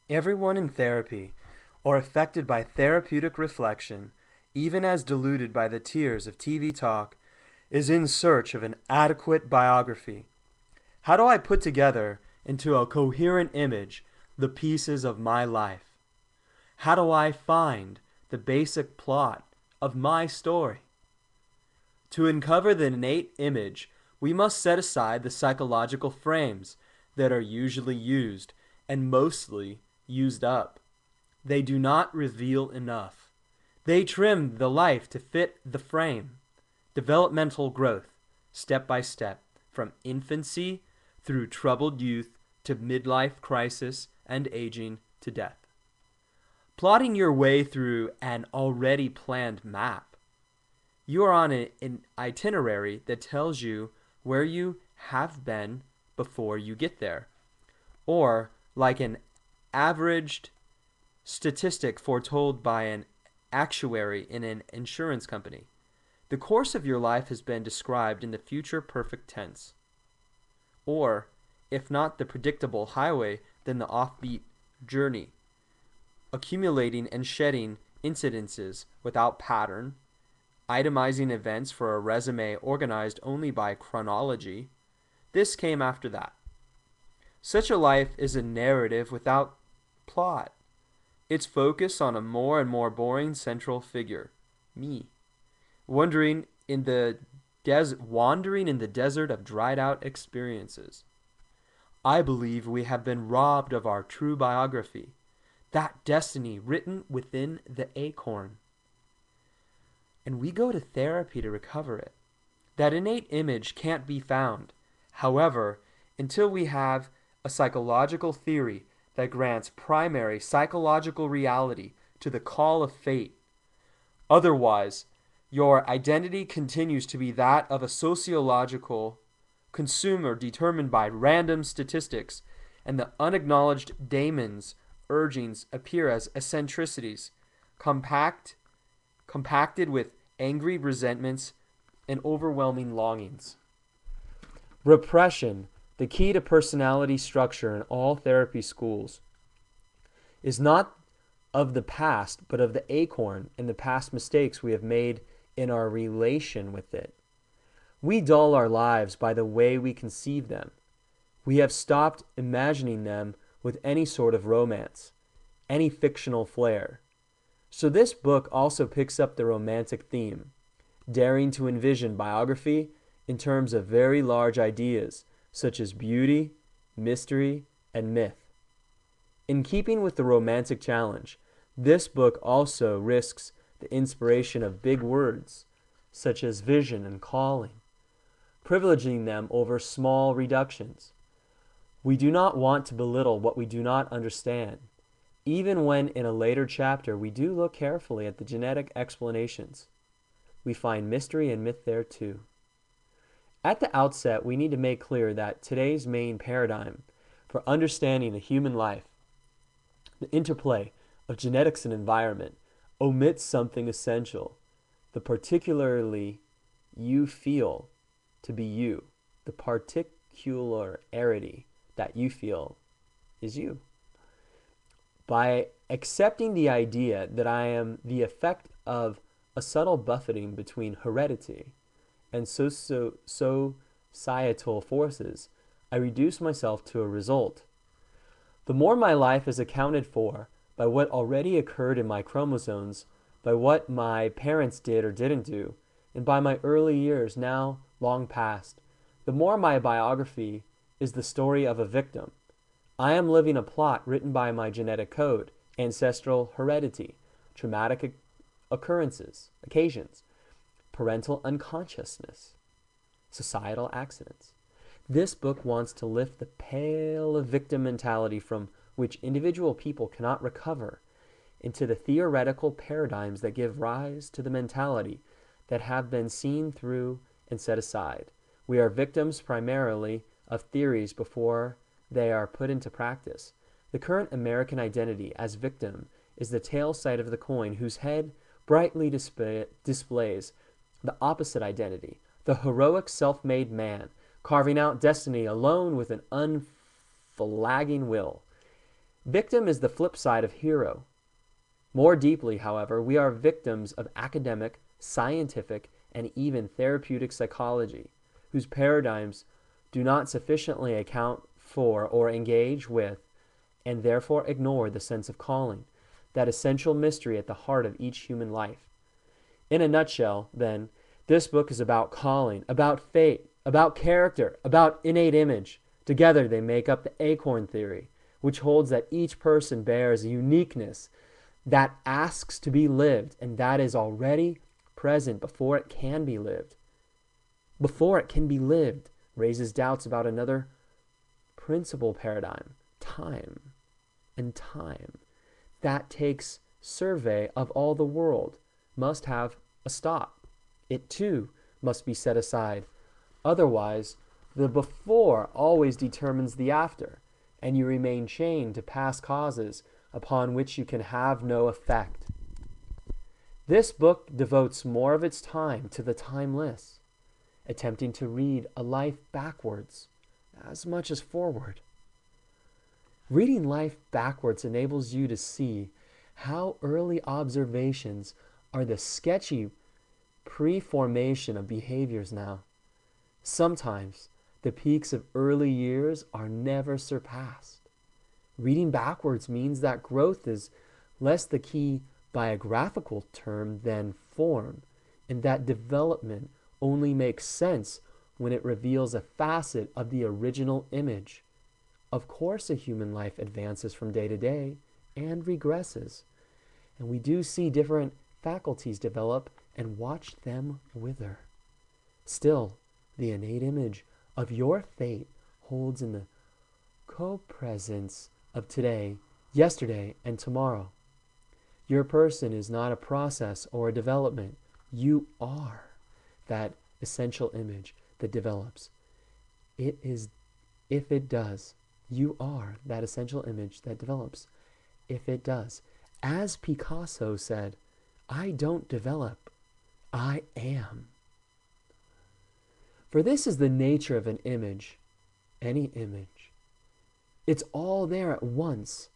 Everyone in therapy, or affected by therapeutic reflection, even as deluded by the tears of TV talk, is in search of an adequate biography. How do I put together into a coherent image the pieces of my life? How do I find the basic plot of my story? To uncover the innate image, we must set aside the psychological frames that are usually used and mostly used up. They do not reveal enough. They trim the life to fit the frame. Developmental growth, step by step, from infancy through troubled youth to midlife crisis and aging to death. Plotting your way through an already planned map, you are on an itinerary that tells you where you have been before you get there. Or, like an averaged statistic foretold by an actuary in an insurance company, the course of your life has been described in the future perfect tense. Or, if not the predictable highway, then the offbeat journey, accumulating and shedding incidences without pattern, itemizing events for a resume organized only by chronology. This came after that. Such a life is a narrative without plot. Its focus on a more and more boring central figure, me, wandering in the desert of dried out experiences. I believe we have been robbed of our true biography, that destiny written within the acorn. And we go to therapy to recover it. That innate image can't be found, however, until we have a psychological theory that grants primary psychological reality to the call of fate. Otherwise, your identity continues to be that of a sociological consumer determined by random statistics, and the unacknowledged daemons urgings appear as eccentricities, compacted with angry resentments and overwhelming longings. Repression, the key to personality structure in all therapy schools, is not of the past, but of the acorn and the past mistakes we have made in our relation with it. We dull our lives by the way we conceive them. We have stopped imagining them with any sort of romance, any fictional flair. So this book also picks up the romantic theme, daring to envision biography in terms of very large ideas such as beauty, mystery, and myth. In keeping with the romantic challenge, this book also risks the inspiration of big words such as vision and calling, privileging them over small reductions. We do not want to belittle what we do not understand, even when in a later chapter we do look carefully at the genetic explanations. We find mystery and myth there too. At the outset, we need to make clear that today's main paradigm for understanding the human life, the interplay of genetics and environment, omits something essential, the particularly you feel to be you, the particularity that you feel is you. By accepting the idea that I am the effect of a subtle buffeting between heredity and societal forces, I reduce myself to a result. The more my life is accounted for by what already occurred in my chromosomes, by what my parents did or didn't do, and by my early years now long past, the more my biography is the story of a victim. I am living a plot written by my genetic code, ancestral heredity, traumatic occurrences, occasions, parental unconsciousness, societal accidents. This book wants to lift the pale of victim mentality from which individual people cannot recover into the theoretical paradigms that give rise to the mentality that have been seen through and set aside. We are victims primarily of theories before they are put into practice. The current American identity as victim is the tail side of the coin whose head brightly displays the opposite identity, the heroic self-made man, carving out destiny alone with an unflagging will. Victim is the flip side of hero. More deeply, however, we are victims of academic, scientific, and even therapeutic psychology, whose paradigms do not sufficiently account for or engage with, and therefore ignore the sense of calling, that essential mystery at the heart of each human life. In a nutshell, then, this book is about calling, about fate, about character, about innate image. Together they make up the acorn theory, which holds that each person bears a uniqueness that asks to be lived, and that is already present before it can be lived. Before it can be lived raises doubts about another principal paradigm, time. And time that takes survey of all the world must have a stop. It too must be set aside. Otherwise, the before always determines the after, and you remain chained to past causes upon which you can have no effect. This book devotes more of its time to the timeless, attempting to read a life backwards as much as forward. Reading life backwards enables you to see how early observations are the sketchy pre-formation of behaviors now. Sometimes the peaks of early years are never surpassed. Reading backwards means that growth is less the key biographical term than form, and that development only makes sense when it reveals a facet of the original image. Of course, a human life advances from day to day and regresses, and we do see different faculties develop and watch them wither. Still, the innate image of your fate holds in the co-presence of today, yesterday, and tomorrow. Your person is not a process or a development. You are that essential image that develops. It is, if it does, you are that essential image that develops. If it does. As Picasso said, I don't develop, I am. For this is the nature of an image, any image. It's all there at once.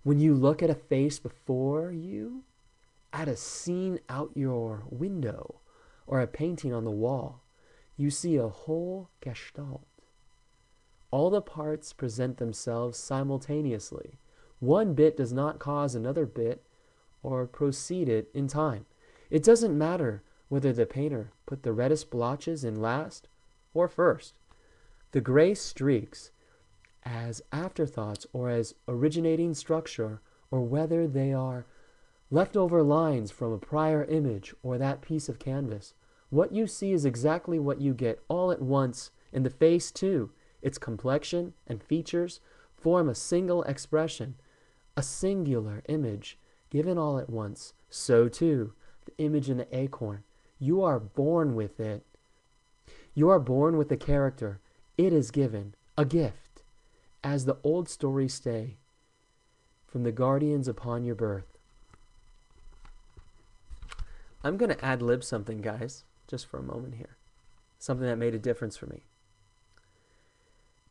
When you look at a face before you, at a scene out your window, or a painting on the wall, you see a whole gestalt. All the parts present themselves simultaneously. One bit does not cause another bit or proceed it in time. It doesn't matter whether the painter put the reddest blotches in last or first. The gray streaks as afterthoughts or as originating structure, or whether they are leftover lines from a prior image or that piece of canvas. What you see is exactly what you get all at once in the face too. Its complexion and features form a single expression, a singular image, given all at once. So too, the image in the acorn. You are born with it. You are born with the character. It is given, a gift, as the old stories say, from the guardians upon your birth. I'm going to ad-lib something, guys, just for a moment here. Something that made a difference for me.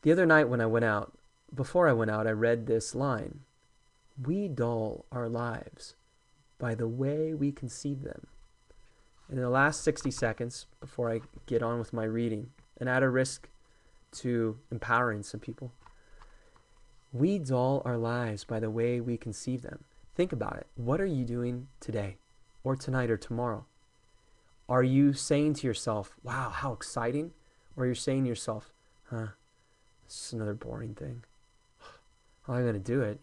The other night when I went out, before I went out, I read this line. We dull our lives by the way we conceive them. And in the last 60 seconds, before I get on with my reading, and at a risk to empowering some people, we dull our lives by the way we conceive them. Think about it. What are you doing today, or tonight, or tomorrow? Are you saying to yourself, wow, how exciting? Or you're saying to yourself, this is another boring thing. How am I going to do it,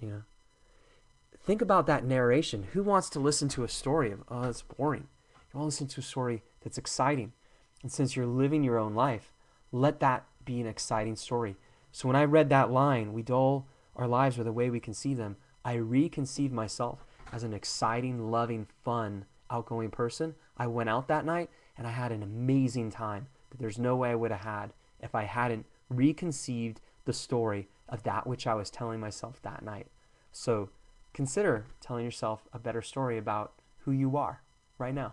Think about that narration. Who wants to listen to a story of, oh, that's boring? You want to listen to a story that's exciting. And since you're living your own life, let that be an exciting story. So when I read that line, we dull our lives by the way we conceive them, I reconceived myself as an exciting, loving, fun, outgoing person. I went out that night and I had an amazing time that there's no way I would have had if I hadn't reconceived the story of that which I was telling myself that night. So consider telling yourself a better story about who you are right now.